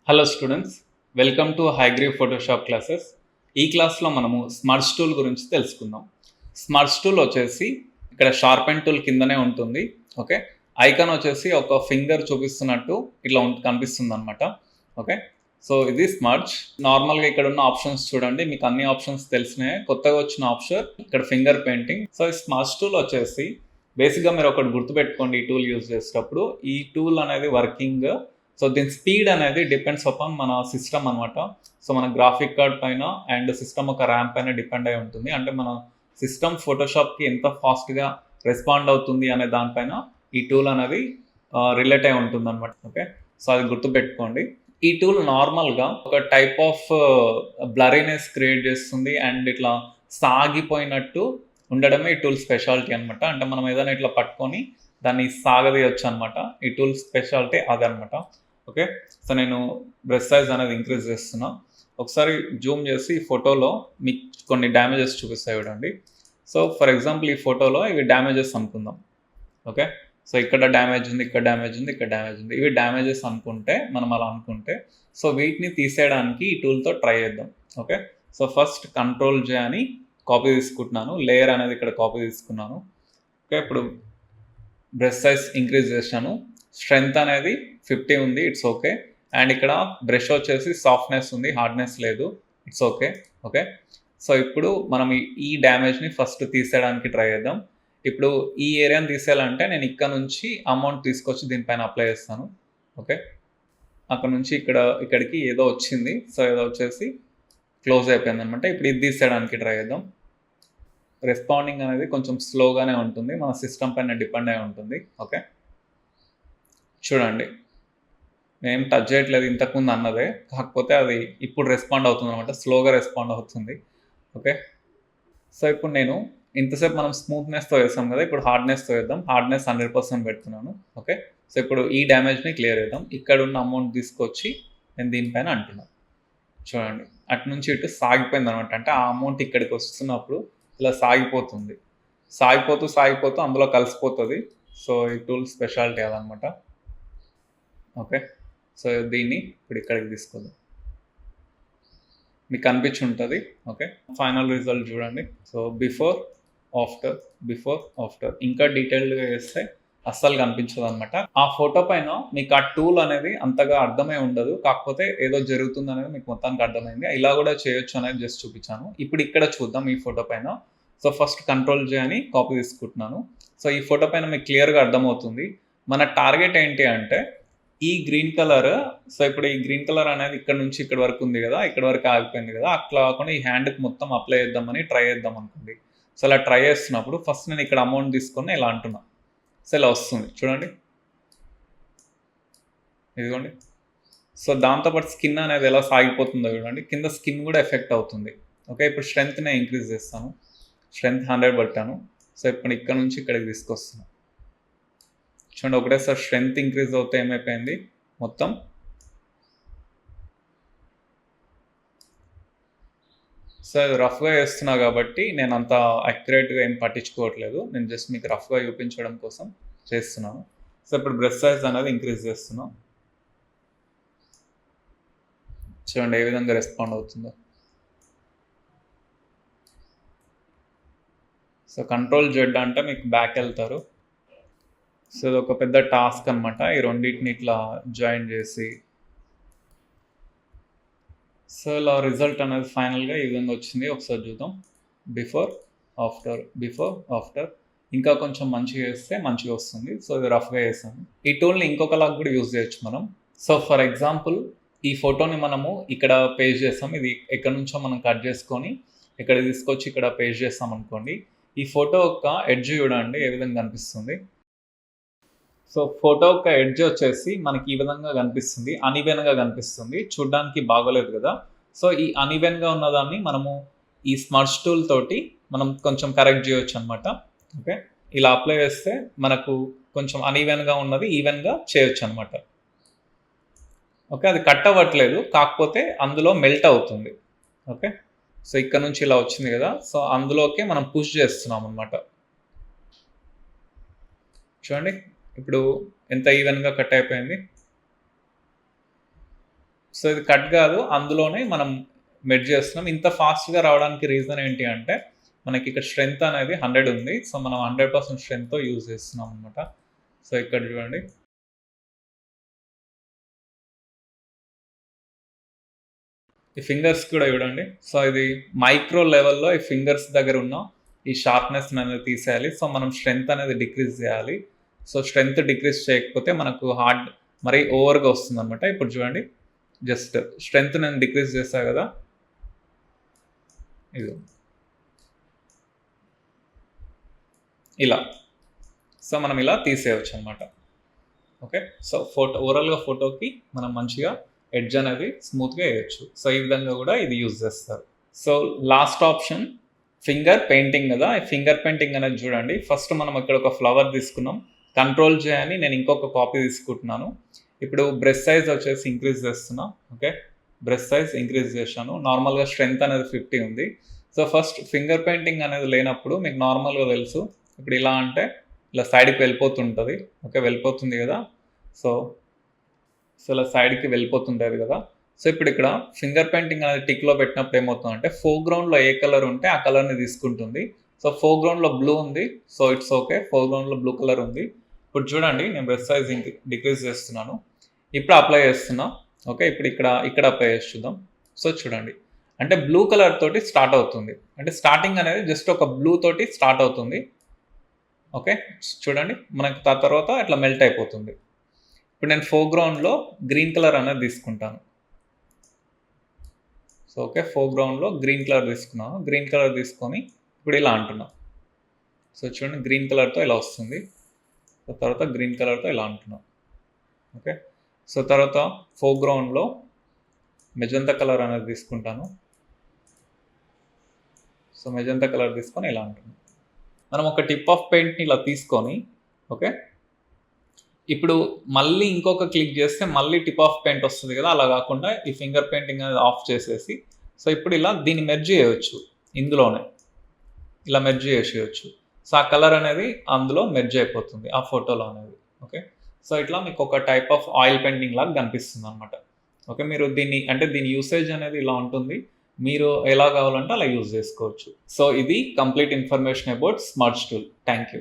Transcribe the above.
Hello students, welcome to Hayagreev Photoshop classes. ఈ క్లాస్లో మనము స్మర్జ్ టూల్ గురించి తెలుసుకుందాం. స్మర్జ్ టూల్ వచ్చేసి ఇక్కడ షార్పెన్ టూల్ కిందనే ఉంటుంది. ఓకే, ఐకాన్ వచ్చేసి ఒక ఫింగర్ చూపిస్తున్నట్టు ఇట్లా కనిపిస్తుంది అనమాట. ఓకే, సో ఇది స్మర్జ్. నార్మల్గా ఇక్కడ ఉన్న ఆప్షన్స్ చూడండి, మీకు అన్ని ఆప్షన్స్ తెలిసినాయి. కొత్తగా వచ్చిన ఆప్షన్ ఇక్కడ ఫింగర్ పెయింటింగ్. సో ఈ స్మర్జ్ టూల్ వచ్చేసి బేసిక్గా మీరు ఒకటి గుర్తుపెట్టుకోండి, ఈ టూల్ యూజ్ చేసేటప్పుడు ఈ టూల్ అనేది వర్కింగ్. సో దీని స్పీడ్ అనేది డిపెండ్స్ అపాన్ మన సిస్టమ్ అనమాట. సో మన గ్రాఫిక్ కార్డ్ పైన అండ్ సిస్టమ్ ఒక ర్యామ్ పైన డిపెండ్ అయి ఉంటుంది. అంటే మన సిస్టమ్ ఫోటోషాప్కి ఎంత ఫాస్ట్గా రెస్పాండ్ అవుతుంది అనే దానిపైన ఈ టూల్ అనేది రిలేట్ అయి ఉంటుంది అనమాట. ఓకే, సో అది గుర్తుపెట్టుకోండి. ఈ టూల్ నార్మల్గా ఒక టైప్ ఆఫ్ బ్లరీనెస్ క్రియేట్ చేస్తుంది అండ్ ఇట్లా సాగిపోయినట్టు ఉండడమే ఈ టూల్ స్పెషాలిటీ అనమాట. అంటే మనం ఏదైనా ఇట్లా పట్టుకొని దాన్ని సాగదీయొచ్చు అనమాట. ఈ టూల్ స్పెషాలిటీ అదనమాట. ఓకే, సో నేను బ్రష్ సైజ్ అనేది ఇంక్రీజ్ చేస్తున్నా. ఒకసారి జూమ్ చేసి ఈ ఫోటోలో మీకు కొన్ని డ్యామేజెస్ చూపిస్తాయి చూడండి. సో ఫర్ ఎగ్జాంపుల్ ఈ ఫోటోలో ఇవి డ్యామేజెస్ అనుకుందాం. ఓకే, సో ఇక్కడ డ్యామేజ్ ఉంది, ఇక్కడ డ్యామేజ్ ఉంది, ఇక్కడ డ్యామేజ్ ఉంది. ఇవి డ్యామేజెస్ అనుకుంటే, మనం అలా అనుకుంటే, సో వీటిని తీసేయడానికి ఈ టూల్తో ట్రై చేద్దాం. ఓకే, సో ఫస్ట్ కంట్రోల్ జే అని కాపీ తీసుకుంటున్నాను, లేయర్ అనేది ఇక్కడ కాపీ తీసుకున్నాను. ఓకే, ఇప్పుడు బ్రష్ సైజ్ ఇంక్రీజ్ చేశాను, స్ట్రెంగ్త్ అనేది 50 ఉంది, ఇట్స్ ఓకే. అండ్ ఇక్కడ బ్రష్ వచ్చేసి సాఫ్ట్నెస్ ఉంది, హార్డ్నెస్ లేదు, ఇట్స్ ఓకే. ఓకే, సో ఇప్పుడు మనం ఈ డ్యామేజ్ని ఫస్ట్ తీసేయడానికి ట్రై చేద్దాం. ఇప్పుడు ఈ ఏరియాని తీసేయాలంటే నేను ఇక్కడ నుంచి అమౌంట్ తీసుకొచ్చి దీనిపైన అప్లై చేస్తాను. ఓకే, అక్కడ నుంచి ఇక్కడికి ఏదో వచ్చింది, సో ఏదో వచ్చేసి క్లోజ్ అయిపోయింది అనమాట. ఇప్పుడు ఇది తీసేయడానికి ట్రై చేద్దాం. రెస్పాండింగ్ అనేది కొంచెం స్లోగానే ఉంటుంది, మన సిస్టమ్ పైన డిపెండ్ అయి ఉంటుంది. ఓకే, చూడండి నేను టచ్ చేయట్లేదు, ఇంతకుముందు అన్నదే, కాకపోతే అది ఇప్పుడు రెస్పాండ్ అవుతుంది అనమాట, స్లోగా రెస్పాండ్ అవుతుంది. ఓకే, సో ఇప్పుడు నేను ఇంతసేపు మనం స్మూత్నెస్తో వేసాం కదా, ఇప్పుడు హార్డ్నెస్తో వేద్దాం. హార్డ్నెస్ 100% పెడుతున్నాను. ఓకే, సో ఇప్పుడు ఈ డ్యామేజ్ని క్లియర్ చేద్దాం. ఇక్కడ ఉన్న అమౌంట్ తీసుకొచ్చి నేను దీనిపైన అంటున్నాను. చూడండి అటు నుంచి ఇటు సాగిపోయింది అనమాట. అంటే ఆ అమౌంట్ ఇక్కడికి వస్తున్నప్పుడు ఇలా సాగిపోతుంది, సాగిపోతూ అందులో కలిసిపోతుంది. సో ఈ టూల్ స్పెషాలిటీ అదనమాట. ఓకే, సో దీన్ని ఇప్పుడు ఇక్కడికి తీసుకుందాం, మీకు కనిపించి ఉంటుంది. ఓకే, ఫైనల్ రిజల్ట్ చూడండి. సో బిఫోర్ ఆఫ్టర్ ఇంకా డీటెయిల్డ్గా వేస్తే అస్సలు కనిపించదు అనమాట. ఆ ఫోటో పైన మీకు ఆ టూల్ అనేది అంతగా అర్థమై ఉండదు, కాకపోతే ఏదో జరుగుతుంది అనేది మీకు మొత్తానికి అర్థమైంది. ఇలా కూడా చేయొచ్చు అనేది జస్ట్ చూపించాను. ఇప్పుడు ఇక్కడ చూద్దాం ఈ ఫోటో పైన. సో ఫస్ట్ కంట్రోల్ జే అని కాపీ తీసుకుంటున్నాను. సో ఈ ఫోటో పైన మీకు క్లియర్గా అర్థమవుతుంది మన టార్గెట్ ఏంటి అంటే ఈ గ్రీన్ కలర్. సో ఇప్పుడు ఈ గ్రీన్ కలర్ అనేది ఇక్కడ నుంచి ఇక్కడ వరకు ఉంది కదా, ఇక్కడ వరకు ఆగిపోయింది కదా, అట్లా కాకుండా ఈ హ్యాండ్కి మొత్తం అప్లై చేద్దామని ట్రై చేద్దాం అనుకోండి. సో ఇలా ట్రై చేస్తున్నప్పుడు ఫస్ట్ నేను ఇక్కడ అమౌంట్ తీసుకొని ఇలా అంటున్నా. సో ఇలా వస్తుంది చూడండి, ఇదిగోండి. సో దాంతోపాటు స్కిన్ అనేది ఎలా సాగిపోతుందో చూడండి, కింద స్కిన్ కూడా ఎఫెక్ట్ అవుతుంది. ఓకే, ఇప్పుడు స్ట్రెంగ్త్ నేను ఇంక్రీజ్ చేస్తాను, స్ట్రెంగ్త్ 100 పెట్టాను. సో ఇప్పుడు ఇక్కడ నుంచి ఇక్కడికి తీసుకొస్తున్నాను. చూడండి ఒకటేసారి స్ట్రెంగ్త్ ఇంక్రీజ్ అవుతే ఏమైపోయింది మొత్తం. సో రఫ్గా వేస్తున్నా కాబట్టి నేను అంత అక్యురేట్గా ఏం పట్టించుకోవట్లేదు, నేను జస్ట్ మీకు రఫ్గా చూపించడం కోసం చేస్తున్నాను. సో ఇప్పుడు బ్రష్ సైజ్ అనేది ఇంక్రీజ్ చేస్తున్నాం. చూడండి ఏ విధంగా రెస్పాండ్ అవుతుందో. సో కంట్రోల్ జెడ్ అంటే మీకు బ్యాక్ వెళ్తారు. సో ఇది ఒక పెద్ద టాస్క్ అనమాట, ఈ రెండింటిని ఇట్లా జాయిన్ చేసి. సో ఇలా రిజల్ట్ అనేది ఫైనల్గా ఈ విధంగా వచ్చింది. ఒకసారి చూద్దాం, బిఫోర్ ఆఫ్టర్ ఇంకా కొంచెం మంచిగా వేస్తే మంచిగా వస్తుంది. సో ఇది రఫ్గా వేసాను. ఈ టూల్ని ఇంకొకలాగా కూడా యూజ్ చేయొచ్చు మనం. సో ఫర్ ఎగ్జాంపుల్ ఈ ఫోటోని మనము ఇక్కడ పేస్ట్ చేస్తాం, ఇది ఎక్కడి నుంచో మనం కట్ చేసుకొని ఇక్కడ తీసుకొచ్చి ఇక్కడ పేస్ట్ చేస్తాం అనుకోండి. ఈ ఫోటో యొక్క ఎడ్జ్ చూడండి ఏ విధంగా కనిపిస్తుంది. సో ఫోటో యొక్క ఎడ్జ్ వచ్చేసి మనకి ఈ విధంగా కనిపిస్తుంది, అన్ఈవెన్గా కనిపిస్తుంది, చూడడానికి బాగోలేదు కదా. సో ఈ అన్ఈవెన్గా ఉన్నదాన్ని మనము ఈ స్మర్జ్ టూల్ తోటి మనం కొంచెం కరెక్ట్ చేయొచ్చు అనమాట. ఓకే, ఇలా అప్లై చేస్తే మనకు కొంచెం అన్ఈవెన్గా ఉన్నది ఈవెన్గా చేయొచ్చు అనమాట. ఓకే, అది కట్ అవ్వట్లేదు, కాకపోతే అందులో మెల్ట్ అవుతుంది. ఓకే, సో ఇక్కడ నుంచి ఇలా వచ్చింది కదా, సో అందులోకి మనం పుష్ చేస్తున్నాం అనమాట. చూడండి ఇప్పుడు ఎంత ఈవెన్గా కట్ అయిపోయింది. సో ఇది కట్ కాదు, అందులోనే మనం మెర్జ్ చేస్తున్నాం. ఇంత ఫాస్ట్గా రావడానికి రీజన్ ఏంటి అంటే మనకి ఇక్కడ స్ట్రెంత్ అనేది 100 ఉంది. సో మనం 100% స్ట్రెంత్తో యూజ్ చేస్తున్నాం అనమాట. సో ఇక్కడ చూడండి, ఈ ఫింగర్స్ కూడా చూడండి. సో ఇది మైక్రో లెవెల్లో ఈ ఫింగర్స్ దగ్గర ఉన్న ఈ షార్ప్నెస్ అనేది తీసేయాలి. సో మనం స్ట్రెంత్ అనేది డిక్రీజ్ చేయాలి. సో స్ట్రెంత్ డిక్రీజ్ చేయకపోతే మనకు హార్డ్ మరీ ఓవర్గా వస్తుంది అనమాట. ఇప్పుడు చూడండి, జస్ట్ స్ట్రెంత్ నేను డిక్రీజ్ చేస్తా కదా, ఇది ఇలా. సో మనం ఇలా తీసేయవచ్చు అనమాట. ఓకే, సో ఓవరాల్గా ఫోటోకి మనం మంచిగా ఎడ్జ్ అనేది స్మూత్గా వేయచ్చు. సో ఈ విధంగా కూడా ఇది యూజ్ చేస్తారు. So last option finger painting కదా. ఈ ఫింగర్ పెయింటింగ్ అనేది చూడండి, ఫస్ట్ మనం ఇక్కడ ఒక ఫ్లవర్ తీసుకున్నాం, కంట్రోల్ చేయని నేను ఇంకొక కాపీ తీసుకుంటున్నాను. ఇప్పుడు బ్రష్ సైజ్ వచ్చేసి ఇంక్రీజ్ చేస్తున్నా. ఓకే, బ్రష్ సైజ్ ఇంక్రీజ్ చేశాను. నార్మల్గా స్ట్రెంత్ అనేది 50 ఉంది. సో ఫస్ట్ ఫింగర్ పెయింటింగ్ అనేది లేనప్పుడు మీకు నార్మల్గా తెలుసు, ఇప్పుడు ఇలా అంటే ఇలా సైడ్కి వెళ్ళిపోతుంటుంది. ఓకే, వెళ్ళిపోతుంది కదా. సో ఇలా సైడ్కి వెళ్ళిపోతుంటుంది కదా. సో ఇప్పుడు ఇక్కడ ఫింగర్ పెయింటింగ్ అనేది టిక్లో పెట్టినప్పుడు ఏమవుతుందంటే ఫోర్గ్రౌండ్లో ఏ కలర్ ఉంటే ఆ కలర్ని తీసుకుంటుంది. సో ఫోర్గ్రౌండ్లో బ్లూ ఉంది, సో ఇట్స్ ఓకే, ఫోర్గ్రౌండ్లో బ్లూ కలర్ ఉంది. ఇప్పుడు చూడండి, నేను బ్రష్ సైజ్ డిక్రీజ్ చేస్తున్నాను, ఇప్పుడు అప్లై చేస్తున్నా. ఓకే, ఇప్పుడు ఇక్కడ అప్లై చేసి చూద్దాం. సో చూడండి, అంటే బ్లూ కలర్ తోటి స్టార్ట్ అవుతుంది, అంటే స్టార్టింగ్ అనేది జస్ట్ ఒక బ్లూ తోటి స్టార్ట్ అవుతుంది. ఓకే, చూడండి మనకి తర్వాత అట్లా మెల్ట్ అయిపోతుంది. ఇప్పుడు నేను ఫోర్గ్రౌండ్లో గ్రీన్ కలర్ అనేది తీసుకుంటాను. సో ఓకే, ఫోర్గ్రౌండ్లో గ్రీన్ కలర్ తీసుకున్నాను. గ్రీన్ కలర్ తీసుకొని ఇప్పుడు ఇలా అంటున్నా. సో చూడండి, గ్రీన్ కలర్తో ఇలా వస్తుంది. సో తర్వాత గ్రీన్ కలర్తో ఇలా అంటున్నాం. ఓకే, సో తర్వాత ఫోర్గ్రౌండ్లో మెజంతా కలర్ అనేది తీసుకుంటాను. సో మెజంతా కలర్ తీసుకొని ఇలా అంటున్నాం. మనం ఒక టిప్ ఆఫ్ పెయింట్ని ఇలా తీసుకొని, ఓకే, ఇప్పుడు మళ్ళీ ఇంకొక క్లిక్ చేస్తే మళ్ళీ టిప్ ఆఫ్ పెయింట్ వస్తుంది కదా, అలా కాకుండా ఈ ఫింగర్ పెయింటింగ్ అనేది ఆఫ్ చేసేసి, సో ఇప్పుడు ఇలా దీన్ని మెర్జ్ చేయవచ్చు, ఇందులోనే ఇలా మెర్జ్ చేసేయచ్చు. సో ఆ కలర్ అనేది అందులో మెర్జ్ అయిపోతుంది ఆ ఫోటోలో అనేది. ఓకే, సో ఇట్లా మీకు ఒక టైప్ ఆఫ్ ఆయిల్ పెయింటింగ్ లాగా కనిపిస్తుంది అనమాట. ఓకే, మీరు దీని యూసేజ్ అనేది ఇలా ఉంటుంది, మీరు ఎలా కావాలంటే అలా యూజ్ చేసుకోవచ్చు. సో ఇది complete information about స్మర్జ్ tool. Thank you.